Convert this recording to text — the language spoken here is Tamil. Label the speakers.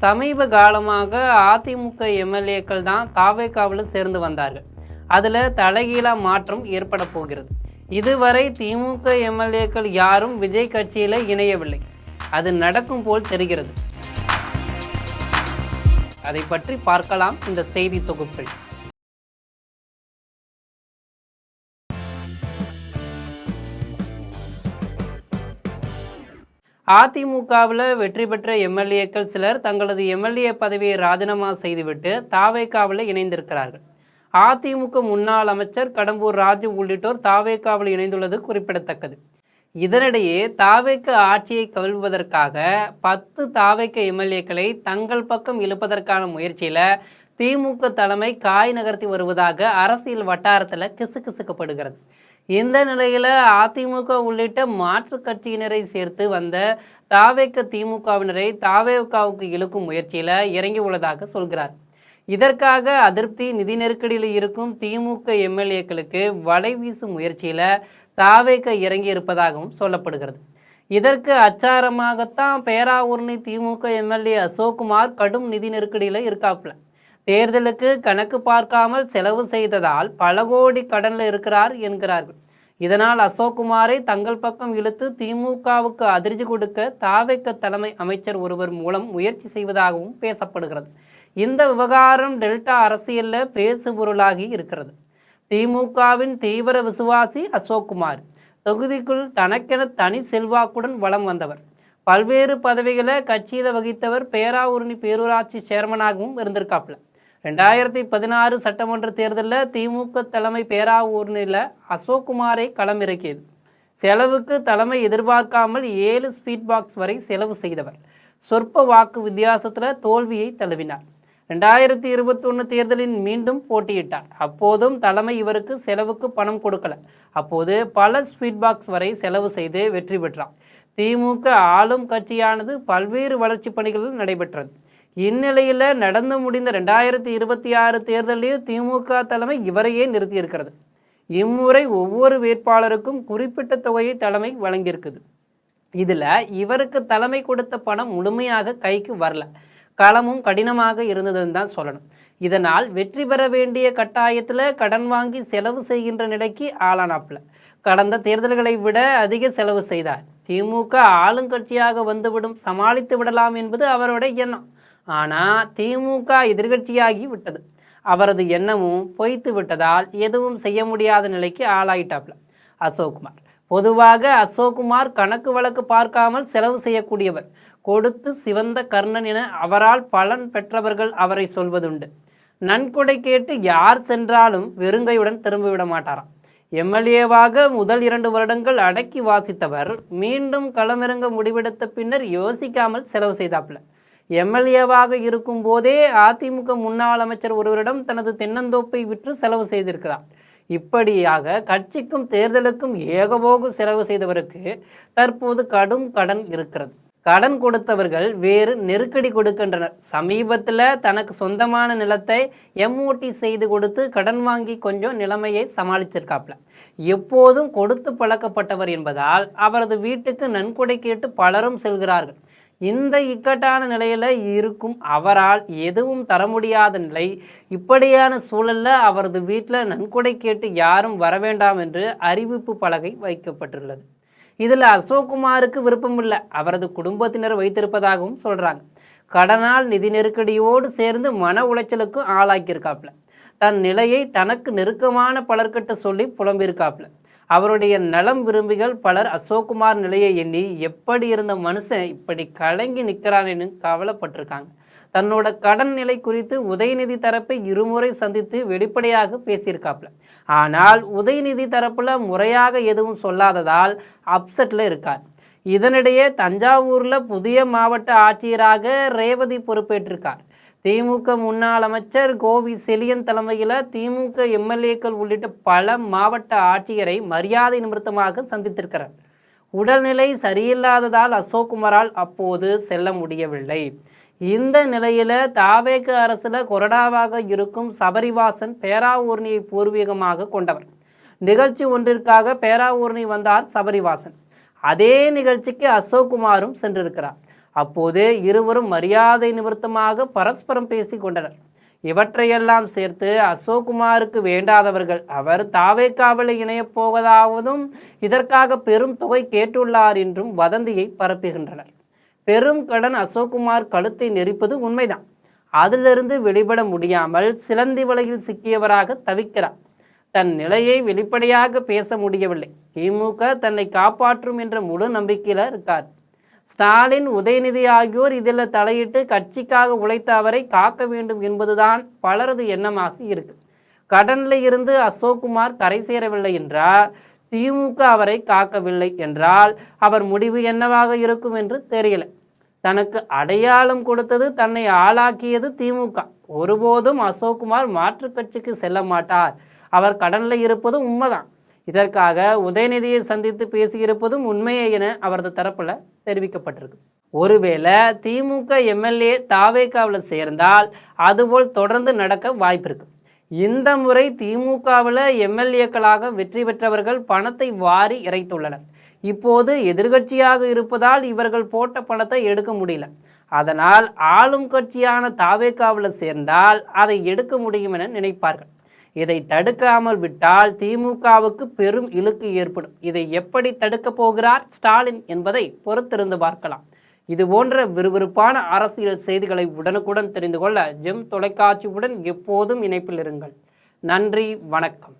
Speaker 1: சமீப காலமாக அதிமுக எம்எல்ஏக்கள் தான் தாவேகாவில் சேர்ந்து வந்தார்கள். அதில் தலைகீழா மாற்றம் ஏற்பட போகிறது. இதுவரை திமுக எம்எல்ஏக்கள் யாரும் விஜய் கட்சியில் இணையவில்லை. அது நடக்கும் போல் தெரிகிறது. அதை பற்றி பார்க்கலாம் இந்த செய்தி தொகுப்பில். அதிமுகவில் வெற்றி பெற்ற எம்எல்ஏக்கள் சிலர் தங்களது எம்எல்ஏ பதவியை ராஜினாமா செய்துவிட்டு தாவேகாவில் இணைந்திருக்கிறார்கள். அதிமுக முன்னாள் அமைச்சர் கடம்பூர் ராஜு உள்ளிட்டோர் தாவேகாவில் இணைந்துள்ளது குறிப்பிடத்தக்கது. இதனிடையே தாவேக ஆட்சியை கவிழ்வதற்காக 10 தாவேக எம்எல்ஏக்களை தங்கள் பக்கம் இழுப்பதற்கான முயற்சியில் திமுக தலைமை காய் நகர்த்தி வருவதாக அரசியல் வட்டாரத்தில் கிசுகிசுக்கப்படுகிறது. இந்த நிலையில் அதிமுக உள்ளிட்ட மாற்று கட்சியினரை சேர்த்து வந்த தாவேக திமுகவினரை தாவேகாவுக்கு இழுக்கும் முயற்சியில் இறங்கி உள்ளதாக சொல்கிறார். இதற்காக அதிருப்தி நிதி நெருக்கடியில் இருக்கும் திமுக எம்எல்ஏக்களுக்கு வலை வீசும் முயற்சியில் தாவேக இறங்கி இருப்பதாகவும் சொல்லப்படுகிறது. இதற்கு அச்சாரமாகத்தான் பேராவூரணி திமுக எம்எல்ஏ அசோக்குமார் கடும் நிதி நெருக்கடியில் இருக்காப்புல. தேர்தலுக்கு கணக்கு பார்க்காமல் செலவு செய்ததால் பல கோடி கடனில் இருக்கிறார் என்கிறார்கள். இதனால் அசோக்குமாரை தங்கள் பக்கம் இழுத்து திமுகவுக்கு அதிர்ச்சி கொடுக்க தாவேக தலைமை அமைச்சர் ஒருவர் மூலம் முயற்சி செய்வதாகவும் பேசப்படுகிறது. இந்த விவகாரம் டெல்டா அரசியலில் பேசுபொருளாகி இருக்கிறது. திமுகவின் தீவிர விசுவாசி அசோக்குமார் தொகுதிக்குள் தனக்கென தனி செல்வாக்குடன் வலம் வந்தவர். பல்வேறு பதவிகளை கட்சியில் வகித்தவர். பேராவூரணி பேரூராட்சி சேர்மனாகவும் இருந்திருக்காப்புல. 2016 சட்டமன்ற தேர்தலில் திமுக தலைமை பேராவூரணியில் அசோக்குமாரை களமிறக்கியது. செலவுக்கு தலைமை எதிர்பார்க்காமல் 7 ஸ்பீட் பாக்ஸ் வரை செலவு செய்தவர். சொற்ப வாக்கு வித்தியாசத்தில் தோல்வியை தழுவினார். 2021 தேர்தலில் மீண்டும் போட்டியிட்டார். அப்போதும் தலைமை இவருக்கு செலவுக்கு பணம் கொடுக்கல. அப்போது பல ஸ்பீட் பாக்ஸ் வரை செலவு செய்து வெற்றி பெற்றார். திமுக ஆளும் கட்சியானது பல்வேறு வளர்ச்சி பணிகளில் நடைபெற்றது. இந்நிலையில் நடந்து முடிந்த 2026 தேர்தலில் திமுக தலைமை இவரையே நிறுத்தியிருக்கிறது. இம்முறை ஒவ்வொரு வேட்பாளருக்கும் குறிப்பிட்ட தொகையை தலைமை வழங்கியிருக்குது. இதில் இவருக்கு தலைமை கொடுத்த பணம் முழுமையாக கைக்கு வரல. களமும் கடினமாக இருந்ததுன்னு தான் சொல்லணும். இதனால் வெற்றி பெற வேண்டிய கட்டாயத்தில் கடன் வாங்கி செலவு செய்கின்ற நிலைக்கு ஆளானாப்புல. கடந்த தேர்தல்களை விட அதிக செலவு செய்தார். திமுக ஆளுங்கட்சியாக வந்துவிடும், சமாளித்து விடலாம் என்பது அவருடைய எண்ணம். ஆனால் திமுக எதிர்கட்சியாகி விட்டது. அவரது எண்ணமும் பொய்த்து விட்டதால் எதுவும் செய்ய முடியாத நிலைக்கு ஆளாயிட்டாப்ல அசோக்குமார். பொதுவாக அசோக்குமார் கணக்கு வழக்கு பார்க்காமல் செலவு செய்யக்கூடியவர். கொடுத்து சிவந்த கர்ணன் என அவரால் பலன் பெற்றவர்கள் அவரை சொல்வதுண்டு. நன்கொடை கேட்டு யார் சென்றாலும் வெறுங்கையுடன் திரும்பிவிட மாட்டாராம். எம்எல்ஏவாக முதல் 2 வருடங்கள் அடக்கி வாசித்தவர் மீண்டும் களமிறங்க முடிவெடுத்த பின்னர் யோசிக்காமல் செலவு செய்தாப்புல. எம்எல்ஏவாக இருக்கும் போதே அதிமுக முன்னாள் அமைச்சர் ஒருவரிடம் தனது தென்னந்தோப்பை விற்று செலவு செய்திருக்கிறார். இப்படியாக கட்சிக்கும் தேர்தலுக்கும் ஏகபோக செலவு செய்தவருக்கு தற்போது கடும் கடன் இருக்கிறது. கடன் கொடுத்தவர்கள் வேறு நெருக்கடி கொடுக்கின்றனர். சமீபத்தில் தனக்கு சொந்தமான நிலத்தை எம்ஓடி செய்து கொடுத்து கடன் வாங்கி கொஞ்சம் நிலைமையை சமாளிச்சிருக்காப்ல. எப்போதும் கொடுத்து பழக்கப்பட்டவர் என்பதால் அவரது வீட்டுக்கு நன்கொடை கேட்டு பலரும் செல்கிறார்கள். இந்த இக்கட்டான நிலையில் இருக்கும் அவரால் எதுவும் தர முடியாத நிலை. இப்படியான சூழலில் அவரது வீட்டில் நன்கொடை கேட்டு யாரும் வரவேண்டாம் என்று அறிவிப்பு பலகை வைக்கப்பட்டுள்ளது. இதில் அசோக்குமாருக்கு விருப்பமில்லை. அவரது குடும்பத்தினர் வைத்திருப்பதாகவும் சொல்கிறாங்க. கடனால் நிதி நெருக்கடியோடு சேர்ந்து மன உளைச்சலுக்கும் ஆளாக்கியிருக்காப்புல. தன் நிலையை தனக்கு நெருக்கமான பலர்கிட்ட சொல்லி புலம்பியிருக்காப்புல. அவருடைய நலம் விரும்பிகள் பலர் அசோக்குமார் நிலையை எண்ணி எப்படி இருந்த மனுஷன் இப்படி கலங்கி நிற்கிறான்னு கவலைப்பட்டிருக்காங்க. தன்னோட கடன் நிலை குறித்து உதயநிதி தரப்பை இருமுறை சந்தித்து வெளிப்படையாக பேசியிருக்காப்புல. ஆனால் உதயநிதி தரப்பில் முறையாக எதுவும் சொல்லாததால் அப்செட்டில் இருக்கார். இதனிடையே தஞ்சாவூரில் புதிய மாவட்ட ஆட்சியராக ரேவதி பொறுப்பேற்றிருக்கார். திமுக முன்னாள் அமைச்சர் கோவி செலியன் தலைமையில் திமுக எம்எல்ஏக்கள் உள்ளிட்ட பல மாவட்ட ஆட்சியரை மரியாதை நிமித்தமாக சந்தித்திருக்கிறார். உடல்நிலை சரியில்லாததால் அசோக்குமாரால் அப்போது செல்ல முடியவில்லை. இந்த நிலையில் தாவேக அரசில் கொறடாவாக இருக்கும் சபரிவாசன் பேராவூரணியை பூர்வீகமாக கொண்டவர். நிகழ்ச்சி ஒன்றிற்காக பேராவூரணி வந்தார் சபரிவாசன். அதே நிகழ்ச்சிக்கு அசோக்குமாரும் சென்றிருக்கிறார். அப்போது இருவரும் மரியாதை நிமித்தமாக பரஸ்பரம் பேசி கொண்டனர். இவற்றையெல்லாம் சேர்த்து அசோக்குமாருக்கு வேண்டாதவர்கள் அவர் தாவேக்காவில் இணையப் போவதாகவும் இதற்காக பெரும் தொகை கேட்டுள்ளார் என்றும் வதந்தியை பரப்புகின்றனர். பெரும் கடன் அசோக்குமார் கழுத்தை நெரிப்பது உண்மைதான். அதிலிருந்து வெளிப்பட முடியாமல் சிலந்தி வலையில் சிக்கியவராக தவிக்கிறார். தன் நிலையை வெளிப்படையாக பேச முடியவில்லை. திமுக தன்னை காப்பாற்றும் என்ற முழு நம்பிக்கையில் இருக்கார். ஸ்டாலின், உதயநிதி ஆகியோர் இதில் தலையிட்டு கட்சிக்காக உழைத்த அவரை காக்க வேண்டும் என்பதுதான் பலரது எண்ணமாக இருக்கு. கடனில் இருந்து அசோக்குமார் கரை சேரவில்லை என்றால், திமுக அவரை காக்கவில்லை என்றால் அவர் முடிவு என்னவாக இருக்கும் என்று தெரியல. தனக்கு அடையாளம் கொடுத்தது, தன்னை ஆளாக்கியது திமுக. ஒருபோதும் அசோக்குமார் மாற்று கட்சிக்கு செல்ல மாட்டார். அவர் கடனில் இருப்பதும் உண்மைதான். இதற்காக உதயநிதியை சந்தித்து பேசியிருப்பதும் உண்மையே என அவரது தரப்பில் தெரிவிக்கப்பட்டிருக்கு. ஒருவேளை திமுக எம்எல்ஏ தாவேக்காவில் சேர்ந்தால் அதுபோல் தொடர்ந்து நடக்க வாய்ப்பு இருக்கு. இந்த முறை திமுகவில் எம்எல்ஏக்களாக வெற்றி பெற்றவர்கள் பணத்தை வாரி இறைத்துள்ளனர். இப்போது எதிர்கட்சியாக இருப்பதால் இவர்கள் போட்ட பணத்தை எடுக்க முடியல. அதனால் ஆளும் கட்சியான தாவேக்காவில் சேர்ந்தால் அதை எடுக்க முடியும் என நினைப்பார்கள். இதை தடுக்காமல் விட்டால் திமுகவுக்கு பெரும் இழுக்கு ஏற்படும். இதை எப்படி தடுக்கப் போகிறார் ஸ்டாலின் என்பதை பொறுத்திருந்து பார்க்கலாம். இது போன்ற விறுவிறுப்பான அரசியல் செய்திகளை உடனுக்குடன் தெரிந்து கொள்ள ஜெம் தொலைக்காட்சியுடன் எப்போதும் இணைப்பில் இருங்கள். நன்றி, வணக்கம்.